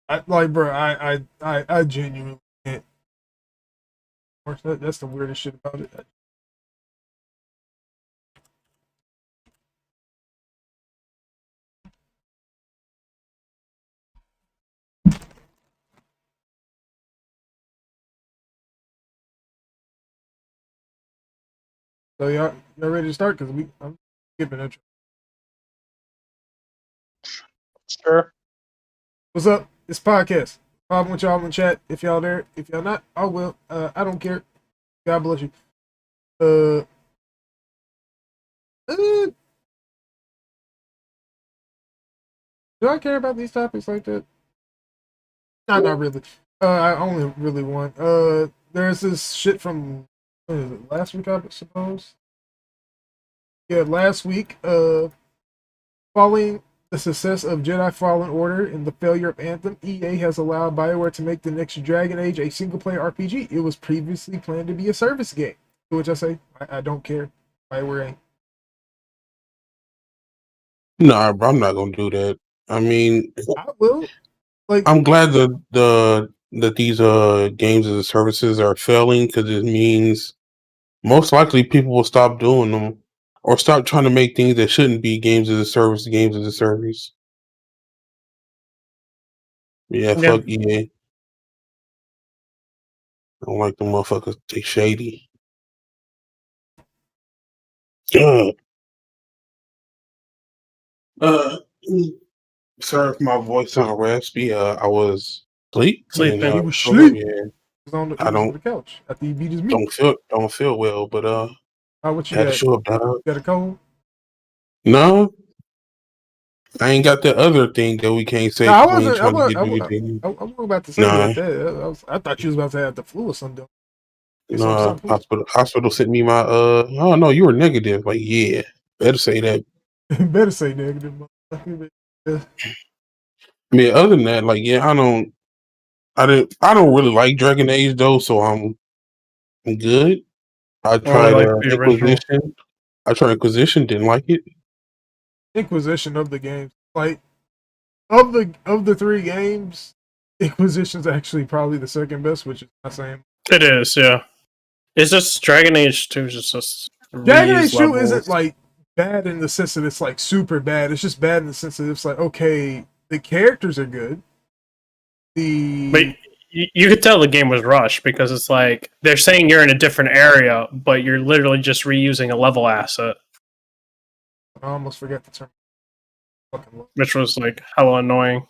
Bro, I genuinely can't. That's the weirdest shit about it. So y'all ready to start? Because I'm skipping intro. Sure. What's up? It's podcast. Problem with y'all in the chat. If y'all there, if y'all not, I will. I don't care. God bless you. Uh, uh, do I care about these topics like that? No, not really. I only really want. There's this shit from what is it, last week, I suppose. Yeah, last week. Following the success of Jedi Fallen Order and the failure of Anthem, EA has allowed BioWare to make the next Dragon Age a single-player RPG. It was previously planned to be a service game. To which I say, I don't care. BioWare ain't. No, bro, I'm not gonna do that. I mean, I will. Like, I'm glad that these games as a services are failing because it means most likely people will stop doing them or stop trying to make things that shouldn't be games as a service, games as a service. Yeah, fuck EA. I don't like the motherfuckers. They shady. Uh, sorry if my voice sound raspy. I was Sleeping. He was sleep. Yeah, He was on the, I on the couch after he beat his meat. don't feel well, but What you had to got? show up, dog. You got a cold? No, I ain't got that other thing that we can't say. No, I We ain't wasn't. I trying to was. get everything. I wasn't about to say Nah, that. I thought you was about to have the flu or something. nah. Hospital sent me my Oh no, you were negative. Like, yeah, better say that. Better say negative. Yeah. I mean, other than that, like, yeah, I don't really like Dragon Age though, so I'm good. I tried like the original. Inquisition. I tried Inquisition, didn't like it. Inquisition of the games, like of the three games, Inquisition's actually probably the second best, which is not saying. It is, yeah. It's just Dragon Age 2 is just Dragon Age 2 levels. isn't like bad in the sense that it's like super bad. It's just bad in the sense that it's like, okay, the characters are good. But you could tell the game was rushed because it's like they're saying you're in a different area, but you're literally just reusing a level asset. I almost forgot the term. Which was like hella annoying.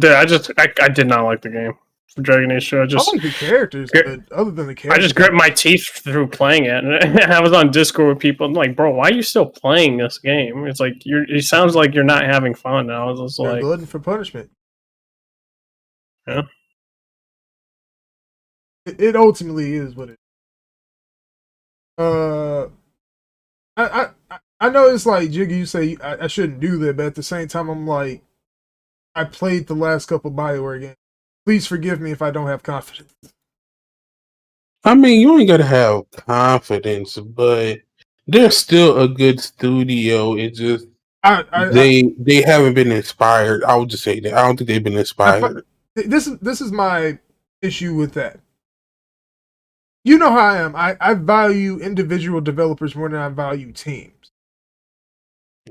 I did not like the game for Dragon Age 2. I like the characters, but other than the characters, I just grit my teeth through playing it. And I was on Discord with people. I'm like, bro, why are you still playing this game? It's like it sounds like you're not having fun. I was just like, glutton for punishment. Yeah. It ultimately is what it. I know it's like Jiggy. You say I shouldn't do that, but at the same time, I'm like, I played the last couple BioWare games. Please forgive me if I don't have confidence. I mean, you ain't gotta have confidence, but they're still a good studio. It just they haven't been inspired. I would just say that. I don't think they've been inspired. This is my issue with that. You know how I am. I value individual developers more than I value teams.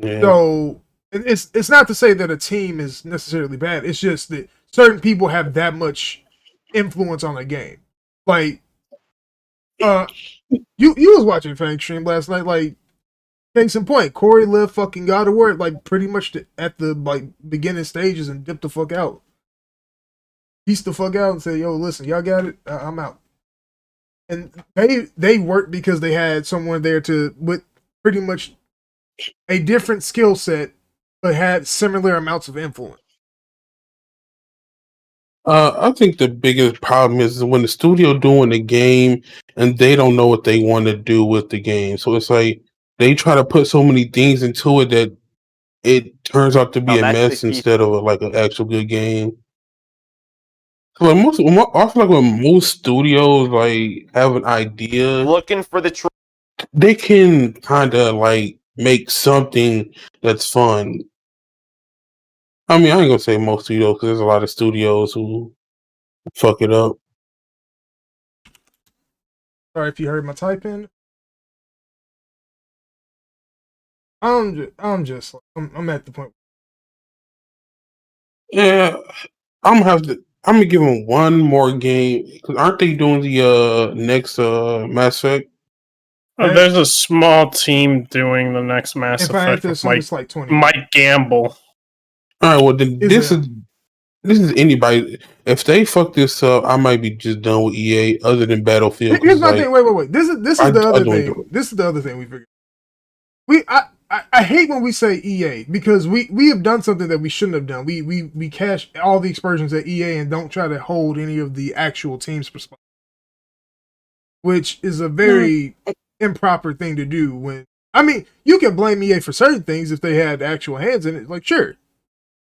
Yeah. So it's not to say that a team is necessarily bad. It's just that certain people have that much influence on a game. Like, you was watching Fang stream last night. Like, case in point, Corey left fucking God of War like pretty much at the like beginning stages and dipped the fuck out. Pieced the fuck out and said, "Yo, listen, y'all got it. I'm out." And they worked because they had someone there with pretty much a different skill set, but had similar amounts of influence. I think the biggest problem is when the studio doing the game and they don't know what they want to do with the game. So it's like they try to put so many things into it that it turns out to be a mess instead of like an actual good game. So like I feel like when most studios like have an idea, looking for the they can kind of like make something that's fun. I mean, I ain't gonna say most studios because there's a lot of studios who fuck it up. Sorry if you heard my typing. I'm at the point. Yeah, I'm gonna give them one more game because aren't they doing the next Mass Effect? There's a small team doing the next Mass If I had Effect to with assume, it's like 20. Mike Gamble. All right, well then Is it? this is anybody. If they fuck this up, I might be just done with EA. Other than Battlefield, Here's my like, thing. Wait. This is the I other don't thing. do it. This is the other thing we figured. I hate when we say EA because we have done something that we shouldn't have done. We cash all the expansions at EA and don't try to hold any of the actual teams' perspective, which is a very improper thing to do. When I mean, you can blame EA for certain things if they had actual hands in it. Like, sure,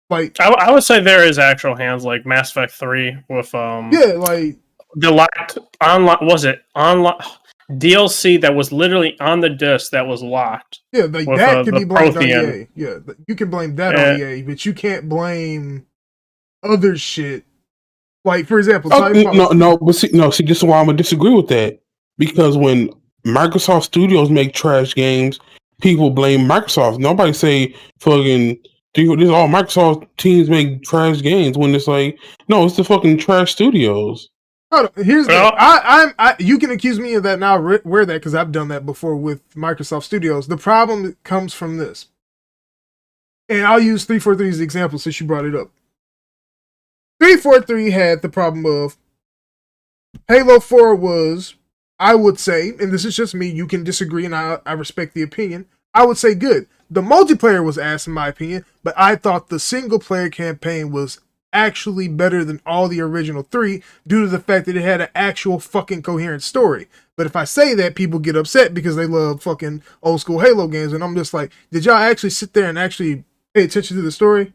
like I would say there is actual hands, like Mass Effect 3 with yeah, like the locked online, was it online DLC that was literally on the disc that was locked. yeah, like With, that can the be blamed on Prothean. EA. Yeah, you can blame that on EA, but you can't blame other shit. Like, for example, No, but see, this is why I'm gonna disagree with that because when Microsoft Studios make trash games, people blame Microsoft. Nobody say fucking this all Microsoft teams make trash games when it's like no, it's the fucking trash studios. Here's the you can accuse me of that now. Wear that because I've done that before with Microsoft Studios. The problem comes from this, and I'll use 343 as an example since you brought it up. 343 had the problem of Halo 4 was, I would say, and this is just me, you can disagree and I respect the opinion, I would say good. The multiplayer was ass in my opinion, but I thought the single player campaign was actually better than all the original 3 due to the fact that it had an actual fucking coherent story. But if I say that, people get upset because they love fucking old school Halo games, and I'm just like, did y'all actually sit there and actually pay attention to the story?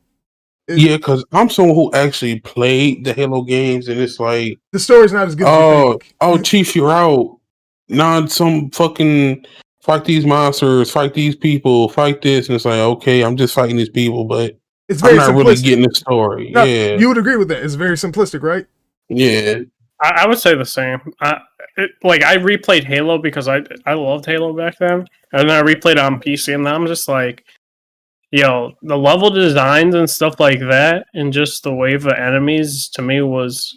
Yeah, because I'm someone who actually played the Halo games, and it's like the story's not as good as you think. Oh, Chief, you're out. Not some fucking fight these monsters, fight these people, fight this, and it's like okay, I'm just fighting these people, but it's very I'm not simplistic. really getting the story. No, yeah, you would agree with that. It's very simplistic, right? Yeah, I would say the same. I replayed Halo because I loved Halo back then, and then I replayed it on PC, and I'm just like, yo, the level designs and stuff like that, and just the wave of enemies to me was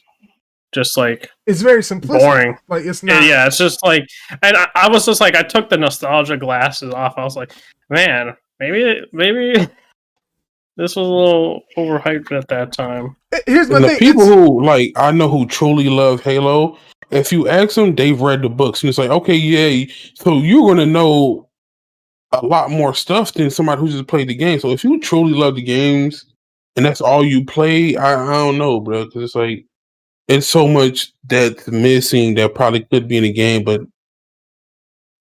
just like it's very simplistic. Boring. Like it's not. Yeah, it's just like, and I was just like, I took the nostalgia glasses off. I was like, man, maybe this was a little overhyped at that time. Here's my and the thing. people who like I know who truly love Halo. If you ask them, they've read the books, and it's like okay, yeah, so you're gonna know a lot more stuff than somebody who just played the game. So if you truly love the games and that's all you play, I don't know, bro, because it's like it's so much that's missing that probably could be in the game, but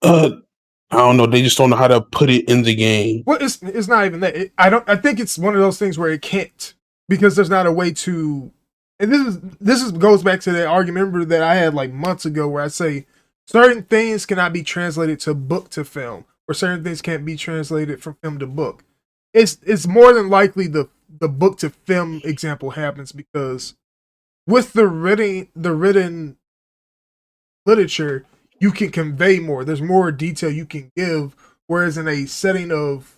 I don't know. They just don't know how to put it in the game. Well, it's not even that. I think it's one of those things where it can't because there's not a way to. And this goes back to that argument remember that I had like months ago where I say certain things cannot be translated to book to film, or certain things can't be translated from film to book. It's more than likely the book to film example happens because with the written literature, you can convey more. There's more detail you can give, whereas in a setting of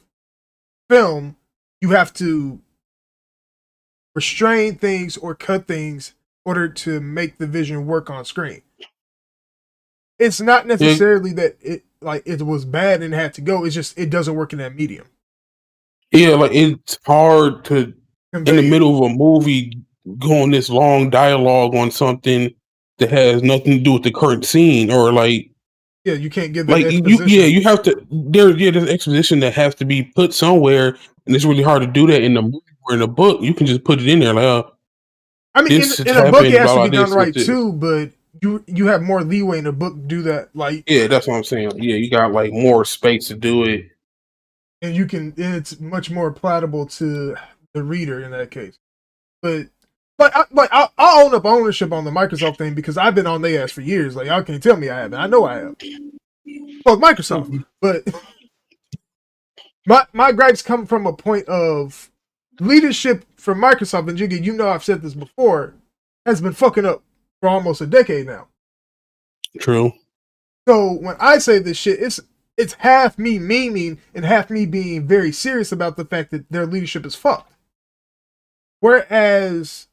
film, you have to restrain things or cut things in order to make the vision work on screen. It's not necessarily that it was bad and had to go. It's just it doesn't work in that medium. Yeah, like it's hard to Convey in the middle of a movie go on this long dialogue on something that has nothing to do with the current scene or like yeah, you can't give that you have to there's exposition that has to be put somewhere, and it's really hard to do that in the movie or in a book. You can just put it in there like I mean, this in a book it has to be done right this. too, but you have more leeway in a book to do that. Like yeah, that's what I'm saying. Yeah, you got like more space to do it, and it's much more palatable to the reader in that case. But I'll own up ownership on the Microsoft thing because I've been on their ass for years. Like y'all can't tell me I haven't. I know I have. Fuck Microsoft, but my gripes come from a point of leadership from Microsoft and Jigga, you know I've said this before, has been fucking up for almost a decade now. True. So when I say this shit, it's half me memeing and half me being very serious about the fact that their leadership is fucked. Whereas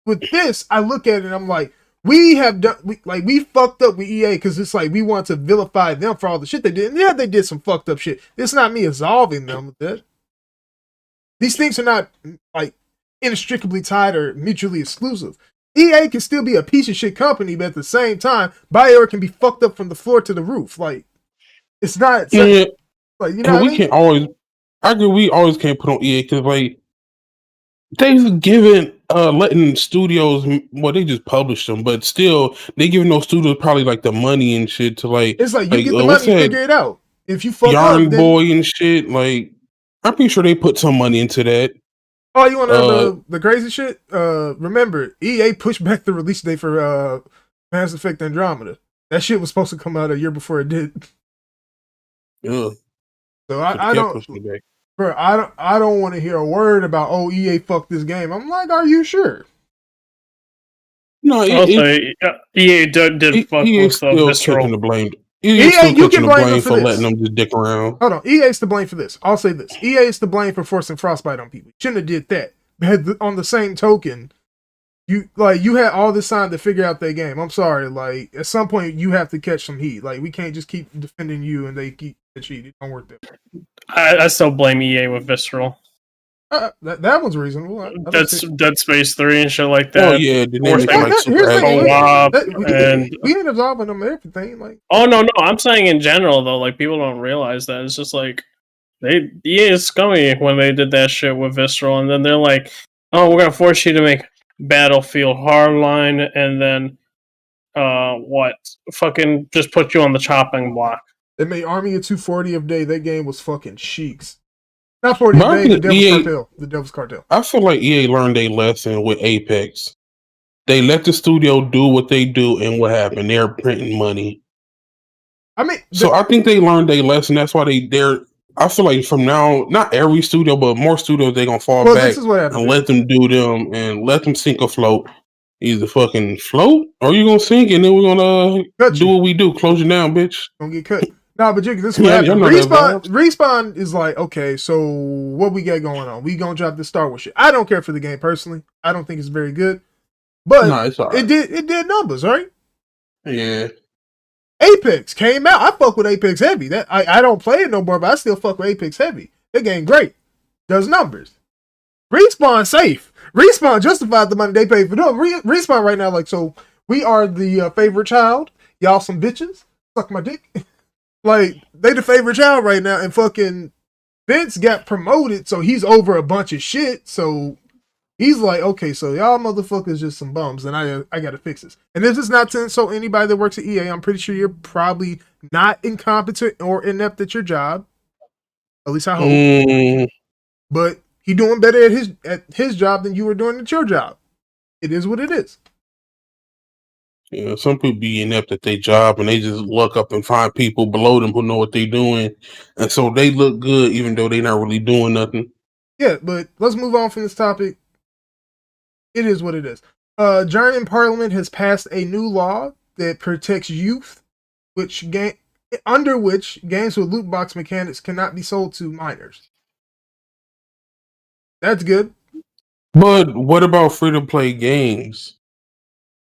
with this, I look at it and I'm like, we fucked up with EA because it's like we want to vilify them for all the shit they did. And yeah, they did some fucked up shit. It's not me absolving them of that. These things are not like inextricably tied or mutually exclusive. EA can still be a piece of shit company, but at the same time, BioWare can be fucked up from the floor to the roof. Like, it's not Yeah. like, you know what I mean? Can't always. I agree. We always can't put on EA because like they've given letting studios. Well, they just publish them, but still they giving those studios probably like the money and shit to like. It's like you get the money, figure it out. If you fuck Yarn up, then... Boy and shit, like I'm pretty sure they put some money into that. Oh, you want to know the crazy shit? Remember, EA pushed back the release date for Mass Effect Andromeda. That shit was supposed to come out a year before it did. Yeah. So I don't, bro. I don't want to hear a word about EA fucked this game. I'm like, are you sure? No, EA did fuck with still Visceral. Taking the blame. EA, you can blame them for letting them just dick around. Hold on, EA's to blame for this. I'll say this: EA is to blame for forcing Frostbite on people. Shouldn't have did that. But on the same token, you had all this time to figure out their game. I'm sorry, like at some point you have to catch some heat. Like we can't just keep defending you and they keep cheating. It don't work that way. I still blame EA with Visceral. That one's reasonable. That's Dead Space 3 and shit like that. Oh yeah, we ain't absolving them of everything. Like, oh no, I'm saying in general though, like people don't realize that it's just like EA is scummy when they did that shit with Visceral, and then they're like, oh, we're gonna force you to make Battlefield Hardline, and then fucking just put you on the chopping block. They made Army of 240 of Day. That game was fucking cheeks. Not 40 of Day, the Devil's Cartel. I feel like EA learned a lesson with Apex. They let the studio do what they do, and what happened? They're printing money. I mean, so I think they learned a lesson. That's why they're. I feel like from now, not every studio, but more studios, they're gonna fall back and let them do them and let them sink or float. Either fucking float or you're gonna sink, and then we're gonna do what we do. Close it down, bitch. Gonna get cut. No, but this is what happened. Respawn is like, okay, so what we got going on? We gonna drop this Star Wars shit. I don't care for the game personally. I don't think it's very good, but it's all right. It did numbers, right? Yeah. Apex came out. I fuck with Apex heavy. That I don't play it no more, but I still fuck with Apex heavy. That game great. Does numbers. Respawn safe. Respawn justified the money they paid for them. Respawn right now, like, so we are the favorite child. Y'all some bitches. Suck my dick. Like, they the favorite child right now, and fucking Vince got promoted, so he's over a bunch of shit, so he's like, okay, so y'all motherfuckers just some bums, and I gotta fix this. And this is not to insult anybody that works at EA. I'm pretty sure you're probably not incompetent or inept at your job. At least I hope. But he doing better at his job than you were doing at your job. It is what it is. Yeah, some people be inept at their job and they just look up and find people below them who know what they're doing, and so they look good even though they're not really doing nothing. Yeah, but let's move on from this topic. It is what it is. German Parliament has passed a new law that protects youth, under which games with loot box mechanics cannot be sold to minors. That's good. But what about free-to-play games?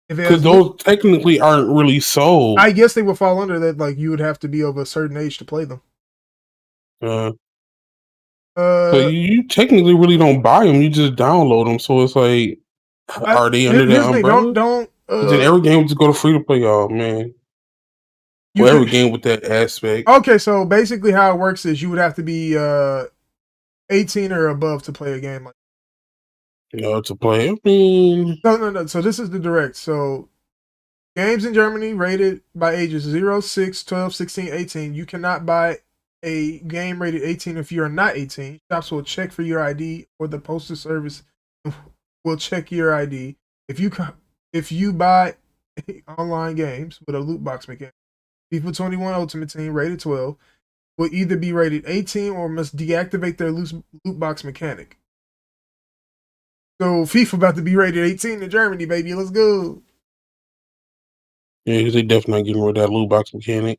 Because those technically aren't really sold. I guess they would fall under that. Like, you would have to be of a certain age to play them. So you technically really don't buy them; you just download them. So it's like, are they under that umbrella? Don't. Then every game would just go to free to play. Oh man, every game with that aspect. Okay, so basically, how it works is you would have to be 18 or above to play a game like. To play. I mean, no. So this is the direct. So games in Germany rated by ages 0, 6, 12, 16, 18. You cannot buy a game rated 18 if you are not 18. Shops will check for your ID, or the postal service will check your ID. If you buy online games with a loot box mechanic, FIFA 21 Ultimate Team rated 12 will either be rated 18 or must deactivate their loot box mechanic. So FIFA about to be rated 18 in Germany, baby. Let's go. Yeah, because they definitely not getting rid of that loot box mechanic.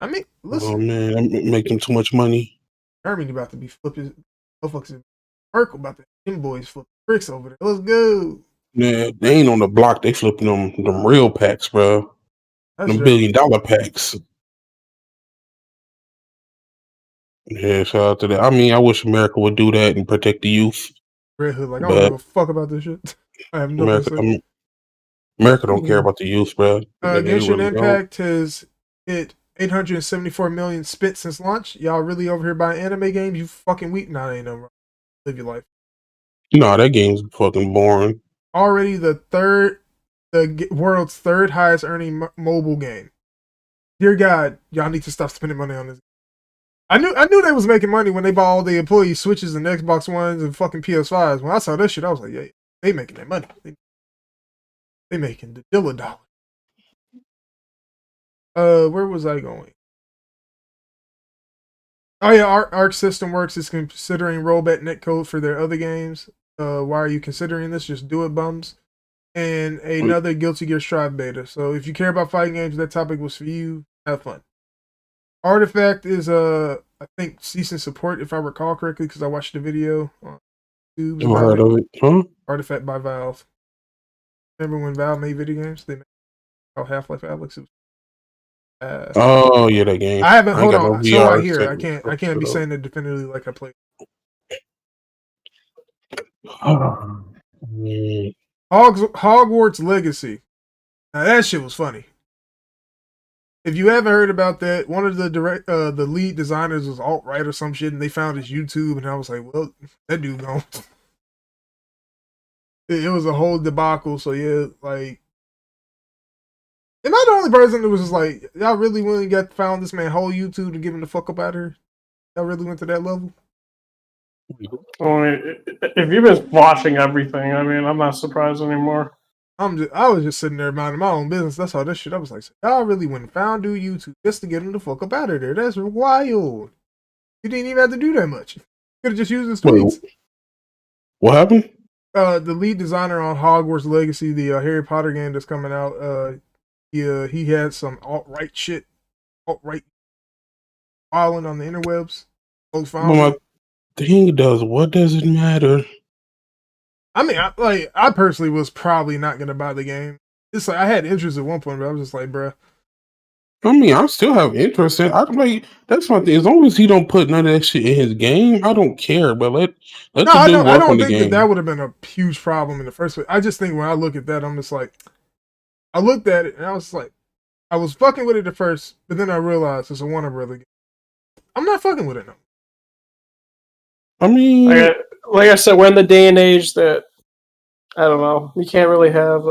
I mean, Oh listen, man, that make them too much money. Germany about to be flipping. Motherfuckers, Merkel about to them boys flip bricks over there. Let's go. Yeah, they ain't on the block. They flipping them real packs, bro. That's Them Germany. $1 billion packs. Yeah, shout out to that. I mean, I wish America would do that and protect the youth. Redhood, like I don't But give a fuck about this shit. I have nothing to say. America don't care about the youth, bro. They Genshin really don't. Impact has hit 874 million spent since launch. Y'all really over here buying anime games? You fucking weak. Nah, ain't no wrong. Live your life. Nah, that game's fucking boring. Already the world's third highest earning mobile game. Dear God, y'all need to stop spending money on this. I knew they was making money when they bought all the employee Switches and Xbox Ones and fucking PS5s. When I saw that shit, I was like, yeah, they making that money. They making the $1. Where was I going? Oh yeah, Arc System Works is considering rollback netcode for their other games. Why are you considering this? Just do it, bums. And another Guilty Gear Strive beta. So if you care about fighting games, that topic was for you. Have fun. Artifact is I think cease support if I recall correctly because I watched the video on YouTube. Never heard of it, huh? Artifact by Valve. Remember when Valve made video games? They made Half-Life Alyx. Oh yeah, that game. I haven't. Hold on. No So I hear. I can't be saying it definitively like I played. Hogwarts Legacy. Now that shit was funny. If you haven't heard about that, one of the lead designers was alt-right or some shit, and they found his YouTube, and I was like, well, that dude gone. It was a whole debacle. So yeah, like, am I the only person that was just like, y'all really went and found this man whole YouTube to give him the fuck up out of here? Y'all really went to that level? I mean, if you've been watching everything, I mean, I'm not surprised anymore. I was just sitting there minding my own business. That's all this shit. I was like, y'all really went and found dude YouTube just to get him the fuck up out of there. That's wild. You didn't even have to do that much. You could have just used his tweets. What happened? The lead designer on Hogwarts Legacy, the Harry Potter game that's coming out, he had some alt-right shit, alt-right filing on the interwebs. Folks found my thing does. What does it matter? I mean, I personally was probably not gonna buy the game. It's like I had interest at one point, but I was just like, bruh. I mean, I still have interest in. I like that's my thing. As long as he don't put none of that shit in his game, I don't care. But let the dude work on the game. That would have been a huge problem in the first place. I just think when I look at that, I'm just like, I looked at it and I was like, I was fucking with it at first, but then I realized it's a Warner Brother game. I'm not fucking with it now. I mean, like I said, we're in the day and age that I don't know. You can't really have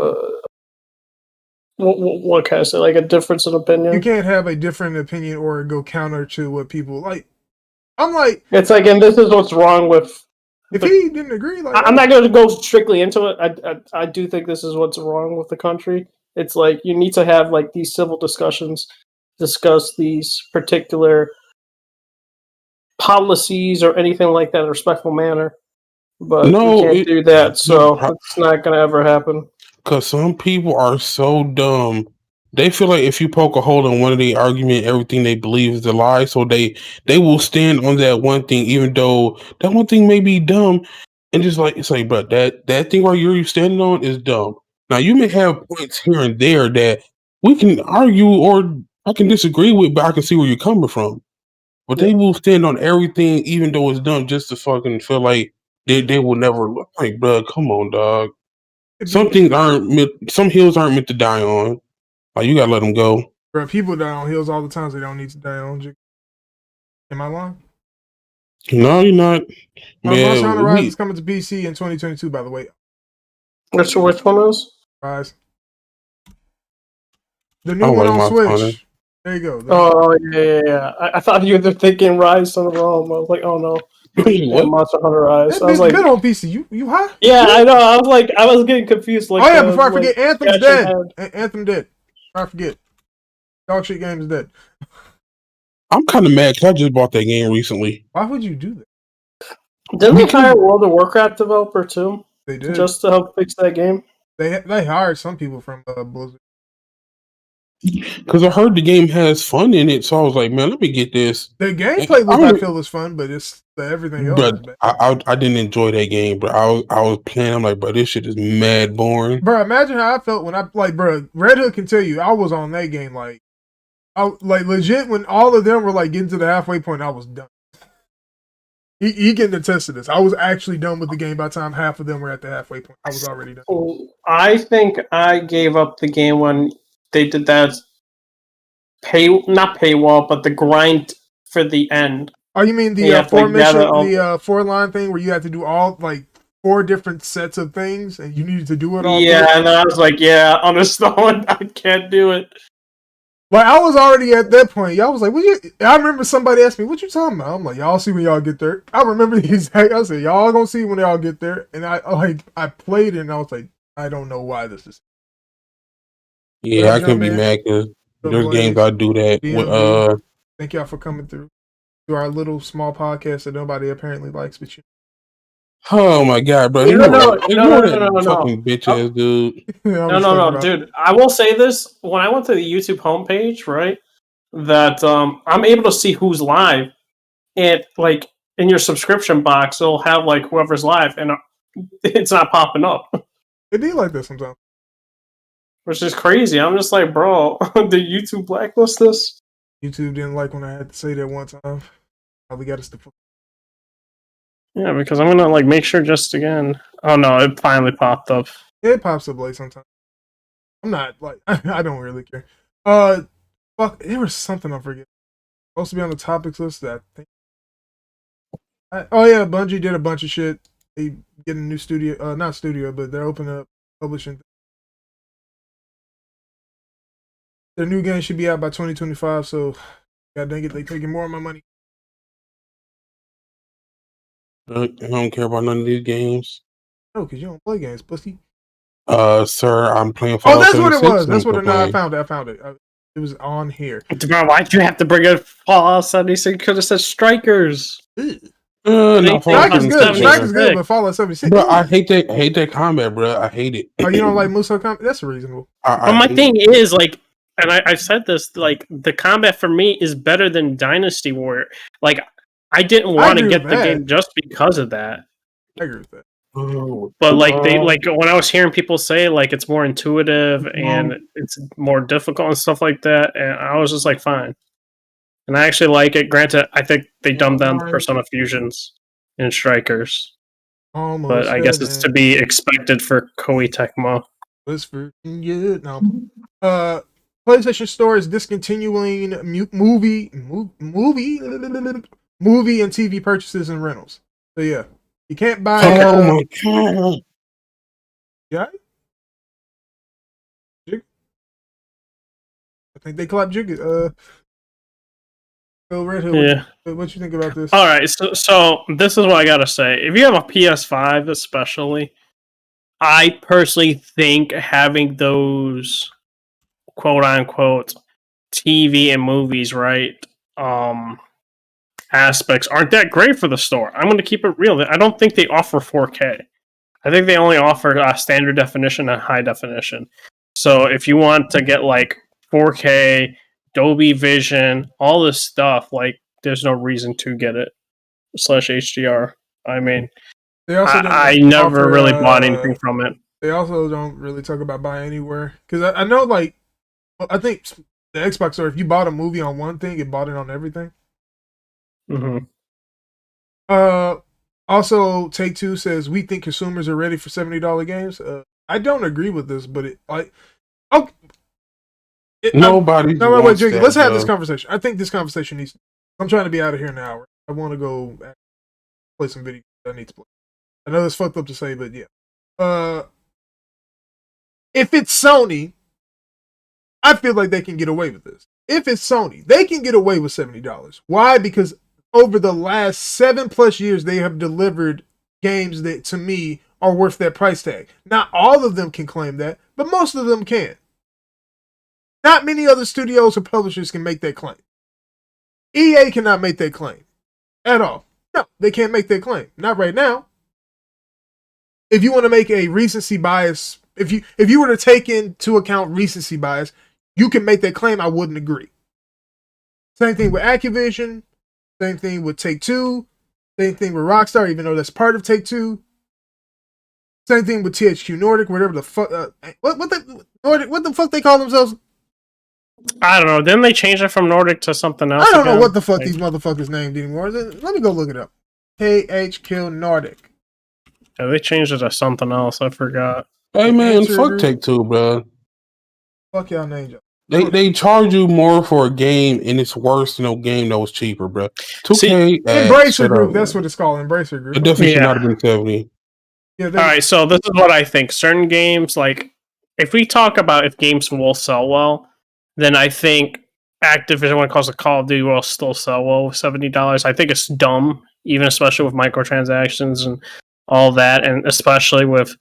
what can I say? Like a difference in opinion. You can't have a different opinion or go counter to what people like. I'm like, it's like, and this is what's wrong with. If he didn't agree, like I'm not going to go strictly into it. I do think this is what's wrong with the country. It's like you need to have like these civil discussions, discuss these particular policies or anything like that in a respectful manner. But no, we can't do that, so it's not going to ever happen. Because some people are so dumb. They feel like if you poke a hole in one of the argument, everything they believe is a lie. So they will stand on that one thing, even though that one thing may be dumb. And just like it's like, but that thing right you're standing on is dumb. Now you may have points here and there that we can argue or I can disagree with, but I can see where you're coming from. But they will stand on everything, even though it's dumb, just to fucking feel like they will never look like, bro. Come on, dog. Some things some hills aren't meant to die on. Like you gotta let them go. Bro, people die on hills all the time. So they don't need to die on. Am I lying? No, you're not. Monster Hunter Rise is coming to PC in 2022. By the way, which one is Rise? The new one on Switch. Hunter. There you go. Oh yeah. I thought you were thinking Rise Son of Rome. I was like, oh no. What? Monster Hunter Rise. I was like, been on PC. You high? Yeah, I know. I was getting confused. Like, oh yeah, before I forget, Anthem's dead. Anthem dead. Before I forget, Dog Shit Game is dead. I'm kind of mad because I just bought that game recently. Why would you do that? Didn't they hire a World of Warcraft developer too? They did. Just to help fix that game. They hired some people from Blizzard. Because I heard the game has fun in it, so I was like, man, let me get this. The gameplay loop I feel is fun, but it's everything else. But I didn't enjoy that game, but I was playing. I'm like, bro, this shit is mad boring. Bro, imagine how I felt when bro, Redhood can tell you I was on that game like legit when all of them were like getting to the halfway point. I was done. He can attest to this. I was actually done with the game by the time half of them were at the halfway point. I was already done. I think I gave up the game when they did that not paywall, but the grind for the end. Oh, you mean the the 4-line thing where you had to do all like 4 different sets of things and you needed to do it all? Yeah, and I was like, yeah, honestly, I can't do it. Like I was already at that point. Y'all was like, I remember somebody asked me, what you talking about? I'm like, y'all see when y'all get there. I remember the exact, I said, y'all gonna see when y'all get there. And I played it and I was like, I don't know why this is. Yeah, I can be mad because there's games I do that. With, thank y'all for coming through to our little small podcast that nobody apparently likes, but you. Oh my god, bro! No, fucking bitch ass dude. No, dude. I will say this: when I went to the YouTube homepage, right, that I'm able to see who's live, and like in your subscription box, it'll have like whoever's live, and it's not popping up. It be like this sometimes, which is crazy. I'm just like, bro, did YouTube blacklist this? YouTube didn't like when I had to say that one time. Probably got us to. Yeah, because I'm gonna like make sure just again. Oh no, it finally popped up. It pops up late sometimes. I'm not like I don't really care. Fuck, there was something I forget. Supposed to be on the topics list that I think. Oh yeah, Bungie did a bunch of shit. They get a new studio, not studio, but they're opening up publishing. Their new game should be out by 2025. So, god dang it, they taking more of my money. I don't care about none of these games. No, because you don't play games, pussy. Sir, I'm playing Fallout. Oh, that's what it was. That's what it. No, I found it. It was on here. Bro, why'd you have to bring up Fallout 76? Could have said Strikers. No, Strike is good. Strike is good, but Fallout 76. Bro, I hate that combat, bro. I hate it. Oh, you don't like Muso combat? That's reasonable. But my thing is, like, and I said this, like, the combat for me is better than Dynasty Warrior. Like, I didn't want to get the game just because of that. I agree with that. But like when I was hearing people say like it's more intuitive and it's more difficult and stuff like that, and I was just like, fine. And I actually like it. Granted, I think they dumbed down the Persona fusions in Strikers. But I guess it's to be expected for Koei Tecmo. No. PlayStation Store is discontinuing movie and TV purchases and rentals. So yeah, you can't buy. Oh my god! Yeah. I think they clapped Jigga. Redhood. Yeah. What you think about this? All right, so this is what I gotta say. If you have a PS5, especially, I personally think having those quote unquote TV and movies, right? Aspects aren't that great for the store. I'm going to keep it real. I don't think they offer 4K. I think they only offer standard definition and high definition. So if you want to get like 4K, Dolby Vision, all this stuff, like there's no reason to get it / HDR. I mean, I never really bought anything from it. They also don't really talk about buying anywhere because I know, like, I think the Xbox Store, if you bought a movie on one thing, it bought it on everything. Mm-hmm. Also, Take-Two says we think consumers are ready for $70 games. I don't agree with this, but nobody. No, wait, Jiggy, let's have this conversation. I think this conversation needs. I'm trying to be out of here in an hour. I want to go play some video. I need to play. I know it's fucked up to say, but yeah. If it's Sony, I feel like they can get away with this. If it's Sony, they can get away with $70. Why? Because over the last 7+ years, they have delivered games that, to me, are worth that price tag. Not all of them can claim that, but most of them can. Not many other studios or publishers can make that claim. EA cannot make that claim. At all. No, they can't make that claim. Not right now. if you want to make a recency bias, if you were to take into account recency bias, you can make that claim. I wouldn't agree. Same thing with Activision. Same thing with Take-Two. Same thing with Rockstar, even though that's part of Take-Two. Same thing with THQ Nordic, whatever the fuck. What the fuck they call themselves? I don't know. Didn't they change it from Nordic to something else? I don't know what the fuck these motherfuckers named anymore. Let me go look it up. THQ Nordic. Yeah, they changed it to something else. I forgot. Hey man, fuck Take-Two, bro. Fuck y'all names. They charge you more for a game, and it's worse than a game that was cheaper, bro. 2K, Embracer Group. That's what it's called. Embracer Group. It definitely should not have been 70. Yeah, all right, so this is what I think. Certain games, like if we talk about if games will sell well, then I think Activision, when it comes to Call of Duty, will still sell well with $70. I think it's dumb, even especially with microtransactions and all that, and especially with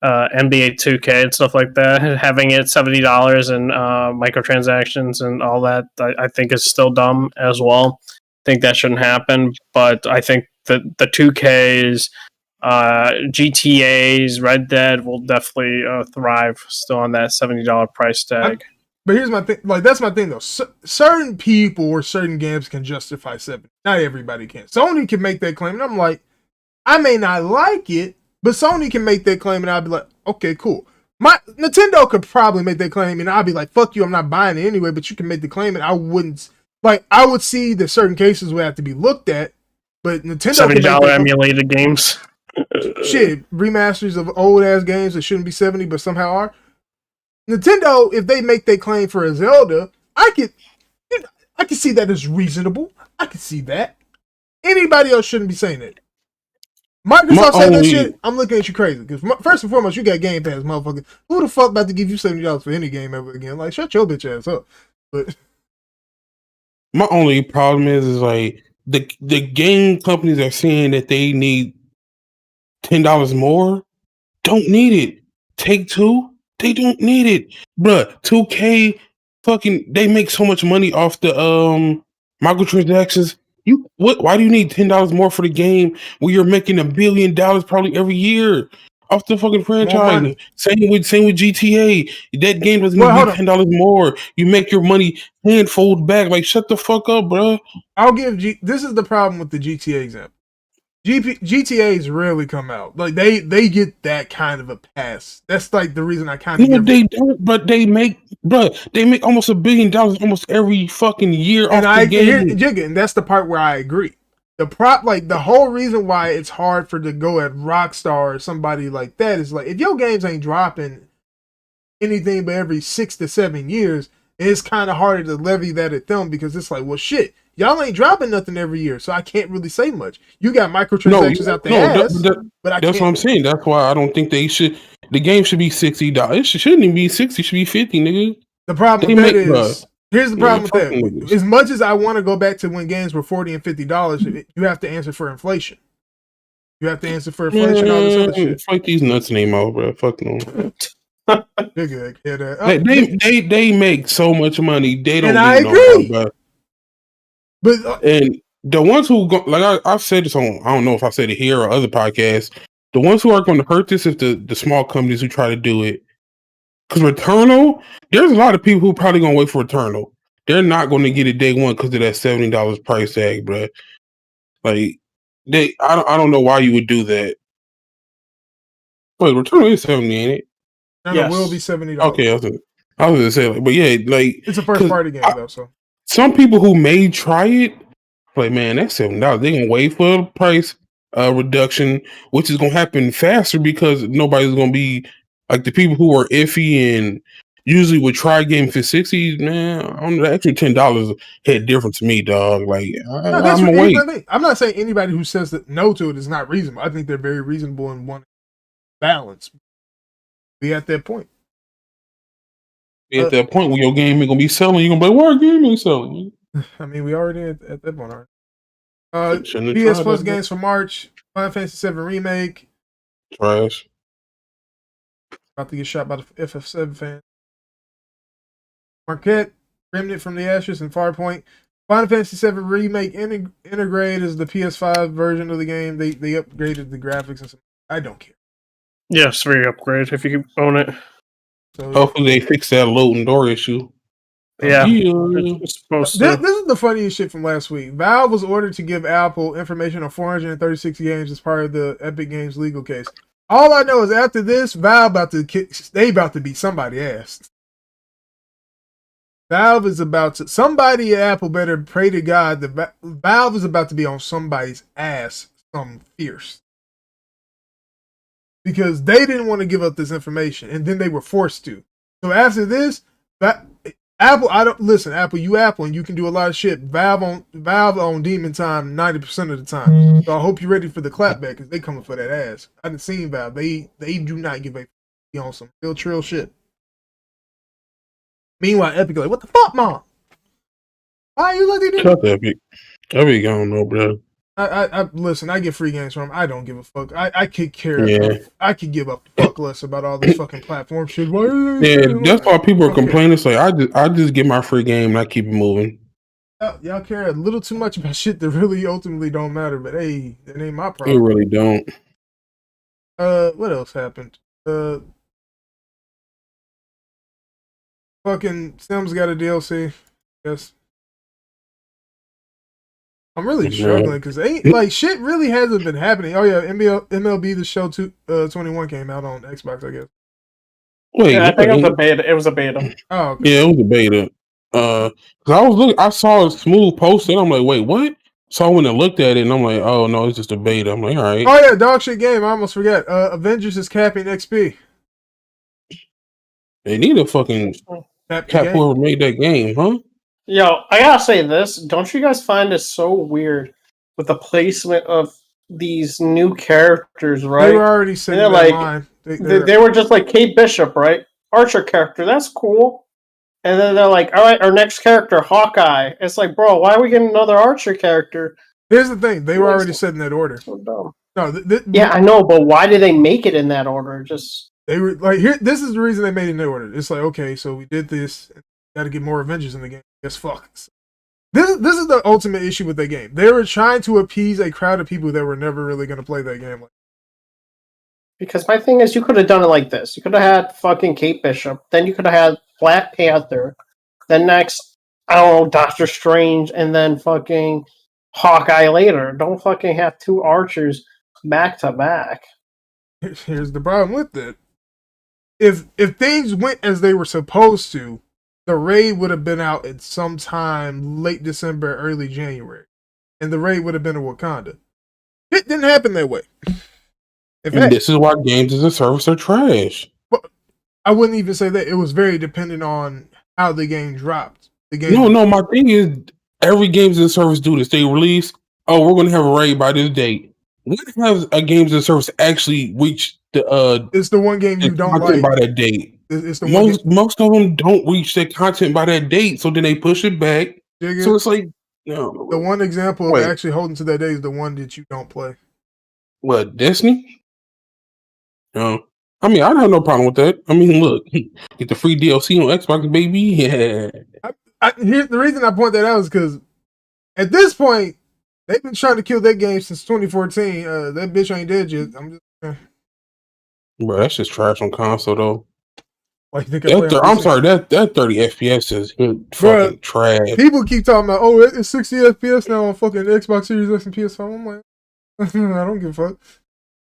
NBA 2K and stuff like that, having it $70 and microtransactions and all that, I think is still dumb as well. I think that shouldn't happen, but I think that the 2Ks, GTAs, Red Dead will definitely thrive still on that $70 price tag. But here's my thing, like that's my thing though. Certain people or certain games can justify 70. Not everybody can. Sony can make that claim, and I'm like, I may not like it, but Sony can make that claim, and I'll be like, okay, cool. Nintendo could probably make that claim, and I'll be like, fuck you, I'm not buying it anyway. But you can make the claim, and I wouldn't. Like, I would see that certain cases would have to be looked at, but Nintendo $70 emulated games. Shit, remasters of old ass games that shouldn't be 70 but somehow are. Nintendo, if they make that claim for a Zelda, I could see that as reasonable. I could see that. Anybody else shouldn't be saying it. Microsoft said that shit, I'm looking at you crazy. Because first and foremost, you got Game Pass, motherfucker. Who the fuck about to give you $70 for any game ever again? Like, shut your bitch ass up. But my only problem is like the game companies are saying that they need $10 more. Don't need it. Take-Two, they don't need it, bruh. 2K, fucking, they make so much money off the microtransactions. Why do you need $10 more for the game when you're making $1 billion probably every year off the fucking franchise? Same with GTA. That game doesn't need $10 more. You make your money handfold back. Like, shut the fuck up, bro. I'll give this is the problem with the GTA example. GTA's rarely come out. Like they get that kind of a pass. That's like the reason I kind of. No, they don't. But they make almost $1 billion almost every fucking year off the game. And that's the part where I agree. The whole reason why it's hard to go at Rockstar or somebody like that is like if your games ain't dropping anything but every 6 to 7 years, it's kind of harder to levy that at them because it's like, well, shit. Y'all ain't dropping nothing every year, so I can't really say much. You got microtransactions out there, but that's what I'm saying. That's why I don't think they should. The game should be $60. It shouldn't even be 60. It should be 50, nigga. The problem with that is, here's the problem with that. As much as I want to go back to when games were $40 and $50, you have to answer for inflation. You have to answer for inflation. All this other shit. Fuck these nuts name out, bro. Fuck them. They make so much money. They don't. And I agree. But and the ones who go, like I've said this on, I don't know if I said it here or other podcasts, the ones who are going to hurt this is the small companies who try to do it. Because Returnal, there's a lot of people who are probably going to wait for Returnal. They're not going to get it day one because of that $70 price tag, bro. Like I don't know why you would do that. Wait, Returnal is 70, ain't it? No, it will be $70. Okay, I was gonna say, like, but yeah, like it's a first party game though, so. Some people who may try it, like, man, that's $7. They're gonna wait for the price reduction, which is gonna happen faster because nobody's gonna be like the people who are iffy and usually would try a game for $60. Man, on the extra $10 hit different to me, dog. Like, I'm gonna wait. I'm not saying anybody who says that no to it is not reasonable. I think they're very reasonable and want balance. Be at that point. At that point when your game ain't gonna be selling, you're gonna be like, why our game ain't selling? I mean, we already at that point, aren't we? PS Plus games for March. Final Fantasy VII Remake. Trash. About to get shot by the FF7 fan. Marquette, Remnant from the Ashes, and Farpoint. Final Fantasy VII Remake integrated as the PS5 version of the game. They upgraded the graphics and some. I don't care. Yes, free upgrade if you own it. So Hopefully they fix that loading door issue. Yeah, Yeah. it's supposed this to. is the funniest shit from last week. Valve was ordered to give Apple information on 436 games as part of the Epic Games legal case. All I know is after this, Valve about to beat somebody's ass. Valve is about to. Somebody at Apple better pray to God that Valve is about to be on somebody's ass. Some fierce. Because they didn't want to give up this information, and then they were forced to. So after this, Apple, Apple, and you can do a lot of shit. Valve on demon time 90% of the time. So I hope you're ready for the clapback because they coming for that ass. I didn't see Valve. They do not give a on some real trill shit. Meanwhile, Epic like, what the fuck, mom? Why are you letting me? Shut Epic. Epic, I don't know, bro. I listen. I get free games from them. I don't give a fuck. I could care. Yeah. I could give a fuck less about all this fucking platform shit. Why are they Yeah, that's why people are Okay. complaining. It's like I just get my free game and I keep it moving. Y'all care a little too much about shit that really ultimately don't matter. But hey, that ain't my It problem. really don't. What else happened? Fucking Sims got a DLC. Yes. I'm really struggling because like shit really hasn't been happening. Oh yeah, MLB The Show 21 came out on Xbox, I guess. Wait, Yeah, I think it was a beta. It was a beta. Oh, okay. Yeah, it was a beta. Cause I was looking, I saw a smooth post, and I'm like, wait, what? So I went and looked at it, and I'm like, oh no, it's just a beta. I'm like, all right. Oh yeah, dog shit game. I almost forgot. Avengers is capping XP. They need a fucking cap whoever made that game, huh? Yo, I gotta say this. Don't you guys find it so weird with the placement of these new characters, right? They were already sitting in like, line. They were just like Kate Bishop, right? Archer character, that's cool. And then they're like, all right, our next character, Hawkeye. It's like, bro, why are we getting another Archer character? Here's the thing. They were already set in that order. So dumb. No, yeah, I know, but why did they make it in that order? Just they were like, here. This is the reason they made it in that order. It's like, okay, so we did this. Got to get more Avengers in the game. Guess fuck. This is the ultimate issue with that game. They were trying to appease a crowd of people that were never really going to play that game. Because my thing is, you could have done it like this. You could have had fucking Kate Bishop. Then you could have had Black Panther. Then next, I don't know, Doctor Strange. And then fucking Hawkeye later. Don't fucking have two Archers back to back. Here's the problem with that. If things went as they were supposed to, the raid would have been out at sometime late December, early January. And the raid would have been in Wakanda. It didn't happen that way. This is why games as a service are trash. But I wouldn't even say that. It was very dependent on how the game dropped. No, my thing is every games as a service do this. They release, oh, we're going to have a raid by this date. When has a games as a service actually reached the it's the one game you don't like by that date. It's the most of them don't reach their content by that date, so then they push it back. So it's like, no. The one example of actually holding to that day is the one that you don't play. What, Destiny? No. I mean, I don't have no problem with that. I mean, look, get the free DLC on Xbox, baby. Yeah. The reason I point that out is because at this point, they've been trying to kill that game since 2014. That bitch ain't dead yet. Bro, that's just trash on console, though. Like, I'm sorry, that 30 FPS is fucking trash. People keep talking about, oh, it's 60 FPS now on fucking Xbox Series X and PS5. I'm like, I don't give a fuck.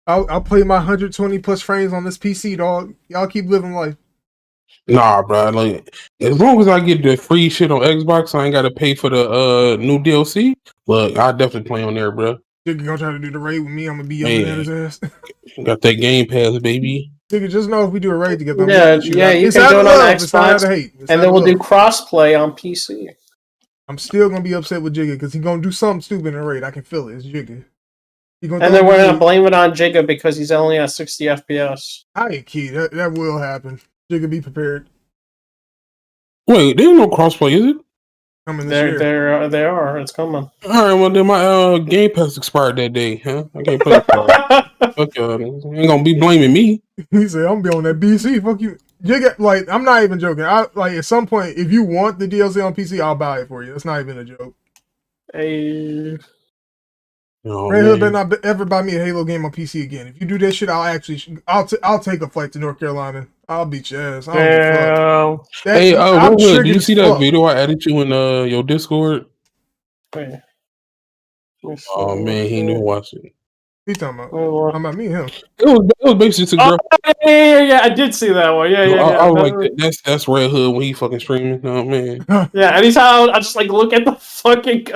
I'll play my 120 plus frames on this PC, dog. Y'all keep living life. Nah, bro. Like, as long as I get the free shit on Xbox, I ain't got to pay for the new DLC. Look, I definitely play on there, bro. You're gonna try to do the raid with me. I'm gonna be yelling at his ass. Got that Game Pass, baby. Nigga, just know if we do a raid together. You can do it on Xbox, and then we'll do crossplay on PC. I'm still gonna be upset with Jigga because he's gonna do something stupid in a raid. I can feel it. It's Jigga. And then we're gonna blame it on Jigga because he's only at 60 FPS. Hi, key. That will happen. Jigga, be prepared. Wait, there's no crossplay, is it? Coming this year. They are. It's coming. All right. Well, then my Game Pass expired that day, huh? I can't play it. Fuck y'all. Ain't gonna be blaming me. He said, "I'm gonna be on that BC. Fuck you." Jigga, like, I'm not even joking. Like, at some point, if you want the DLC on PC, I'll buy it for you. That's not even a joke. Hey. Oh, Redhood better man. not ever buy me a Halo game on PC again. If you do that shit, I'll take a flight to North Carolina. I'll beat your ass. I don't give a fuck. Yeah. Hey, I'm Redhood, do triggered you as see that fuck. video I added you in your Discord? Wait. Let me see. Oh man, he didn't watch it. What you talking about? Oh, I'm about me and him. It was basically just a girl. yeah. I did see that one. Yeah. I was like, that's Red Hood when he fucking streaming. Oh man, Yeah, anytime I just like look at the fucking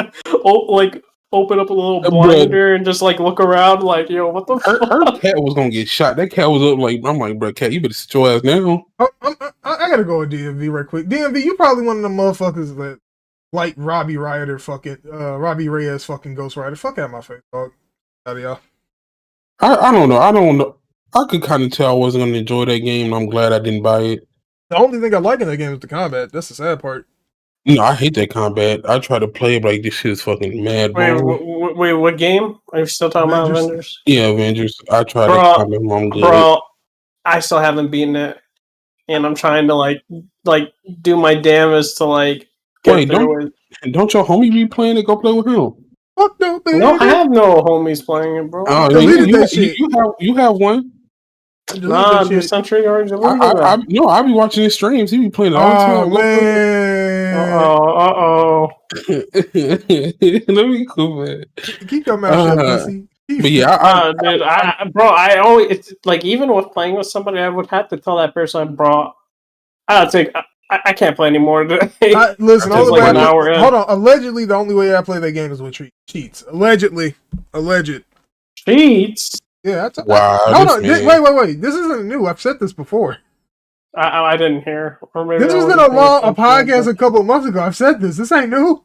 like open up a little but blinder and just like look around like, yo, what the her fuck? cat was gonna get shot. That cat was up like, I'm like, bro, cat, you better sit your ass down. I gotta go with DMV right quick. DMV, you probably one of the motherfuckers that like Robbie Rioter fucking Robbie Reyes fucking Ghost Rider. Fuck out my face, dog. Out of y'all. I don't know. I could kind of tell I wasn't gonna enjoy that game. And I'm glad I didn't buy it. The only thing I like in that game is the combat. That's the sad part. No, I hate that combat. I try to play it, but like this shit is fucking mad, bro. Wait, what game? Are you still talking about Avengers? Yeah, Avengers. I try to combat, I'm good. Bro, I still haven't beaten it, and I'm trying to like do my damnest to like get Wait, through it. don't your homie be playing it? Go play with him. Fuck no, baby. No, I have no homies playing it, bro. Oh, Deleted that shit. You have one. Nah, the Sentry already deleted No, I be watching his streams. He be playing it all the time. Man. Uh-oh. Let me cool, man. Keep your mouth shut, pussy. But yeah, dude, I always, it's like, even with playing with somebody, I would have to tell that person, bro, I can't play anymore today. Listen, Just like an hour in. hold on. Allegedly, the only way I play that game is with cheats. Alleged. Cheats? Yeah, wow. Hold on. Wait. This isn't new. I've said this before. I didn't hear. Or maybe This was in a podcast a couple of months ago. I've said this. This ain't new.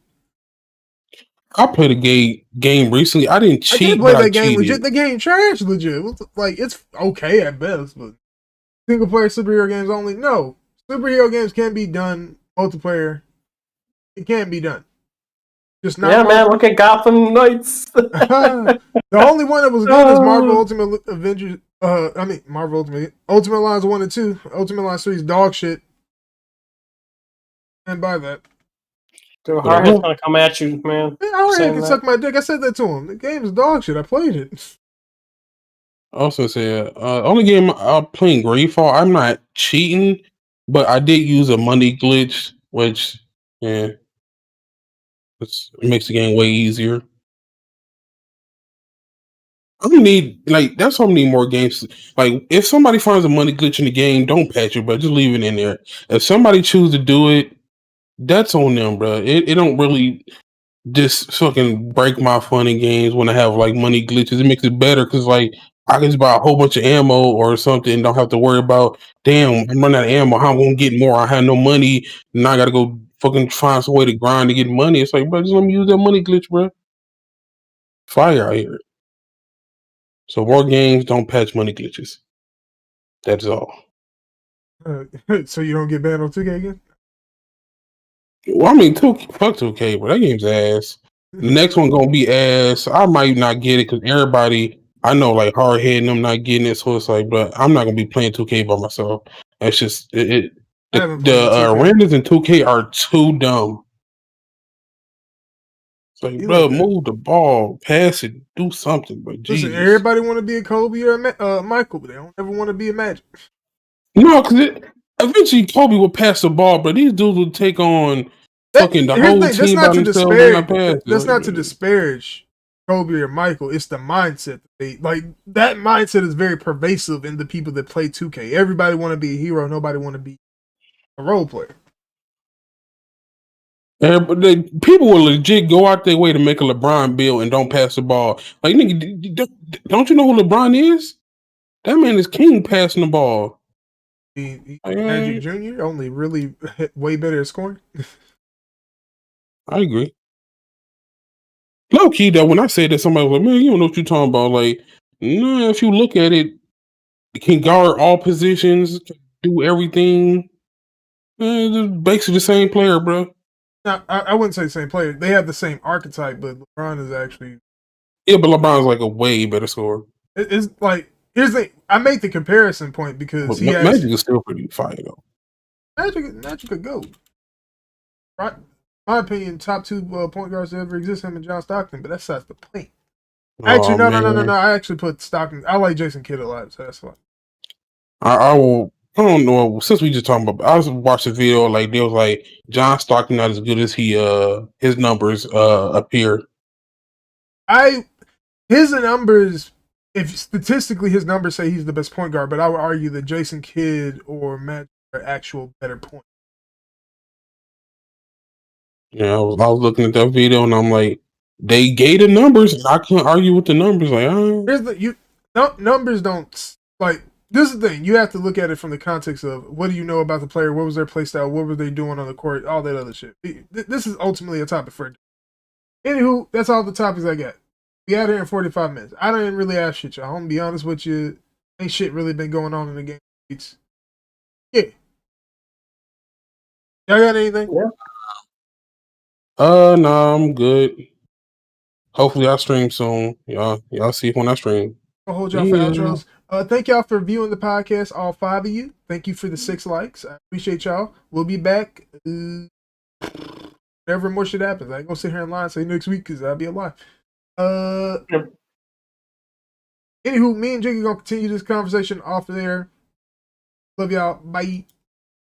I played a game recently. I didn't cheat. I did play that game legit. The game trash legit. Like, it's okay at best, but single player superhero games only. No, superhero games can be done multiplayer. It can be done. Just not. Yeah, man. Look at Gotham Knights. The only one that was good is Marvel Ultimate Avengers. Marvel Ultimate Lines 1 and 2. Ultimate Lines 3 is dog shit. And by that. Dude, Hardhead's gonna come at you, man. Yeah, Hardhead can suck my dick. I said that to him. The game is dog shit. I played it. I also said, only game I'm playing Greedfall. I'm not cheating, but I did use a money glitch, which, yeah, it makes the game way easier. I need, like, that's how many more games. Like, if somebody finds a money glitch in the game, don't patch it, but just leave it in there. If somebody chooses to do it, that's on them, bro. It don't really just fucking break my fun in games when I have like money glitches. It makes it better because like I can just buy a whole bunch of ammo or something and don't have to worry about, damn, I'm running out of ammo. How I'm gonna get more? I have no money, and I gotta go fucking find some way to grind to get money. It's like, bro, just let me use that money glitch, bro. Fire out here. So more games, don't patch money glitches. That's all. So you don't get banned on 2K again? Well, I mean, fuck 2K, but that game's ass. The next one gonna be ass. I might not get it because everybody I know, like Hardhead and them, not getting it. So it's like, but I'm not gonna be playing 2K by myself. That's just it. The randoms in 2K are too dumb. It's like, bro, move the ball, pass it, do something. But listen, everybody want to be a Kobe or a Michael, but they don't ever want to be a Magic. No, because eventually Kobe would pass the ball, but these dudes would take on fucking the whole team by themselves. That's not to disparage Kobe or Michael. It's the mindset. That mindset is very pervasive in the people that play 2K. Everybody want to be a hero. Nobody want to be a role player. People will legit go out their way to make a LeBron build and don't pass the ball. Like, nigga, don't you know who LeBron is? That man is king passing the ball. Magic Jr. only really way better at scoring. I agree. Low key though, when I say that, somebody was like, "Man, you don't know what you're talking about." Like, no, if you look at it, can guard all positions, can do everything. Just basically the same player, bro. No, I wouldn't say same player. They have the same archetype, but LeBron is actually. Yeah, but LeBron's like a way better scorer. It's like, I make the comparison point because Magic is still pretty fire though. Magic could go. Right, my opinion, top two point guards that ever exist, him and John Stockton. But that's the point. Actually, Oh no. man, I actually put Stockton. I like Jason Kidd a lot, so that's why. I will. I don't know. Since we just talking about, I was watching a video like they was like John Stockton not as good as he his numbers appear. His numbers, if statistically his numbers say he's the best point guard, but I would argue that Jason Kidd or Matt are actual better point. Yeah, I was looking at that video and I'm like, they gave the numbers, and I couldn't argue with the numbers. Like, Here's the numbers don't like. This is the thing. You have to look at it from the context of what do you know about the player, what was their play style, what were they doing on the court, all that other shit. This is ultimately a topic for. Anywho, that's all the topics I got. We out here in 45 minutes. I don't even really have shit, y'all. I'm gonna be honest with you. Ain't shit really been going on in the game. Yeah. Y'all got anything? Yeah. no, I'm good. Hopefully, I stream soon. Y'all see when I stream. I'll hold y'all for outros. Thank y'all for viewing the podcast, all 5 of you. Thank you for the 6 likes. I appreciate y'all. We'll be back. Whenever more shit happens. I ain't gonna sit here and lie and say next week because I'll be alive. Yep. Anywho, me and Jiggy gonna continue this conversation off of there. Love y'all. Bye.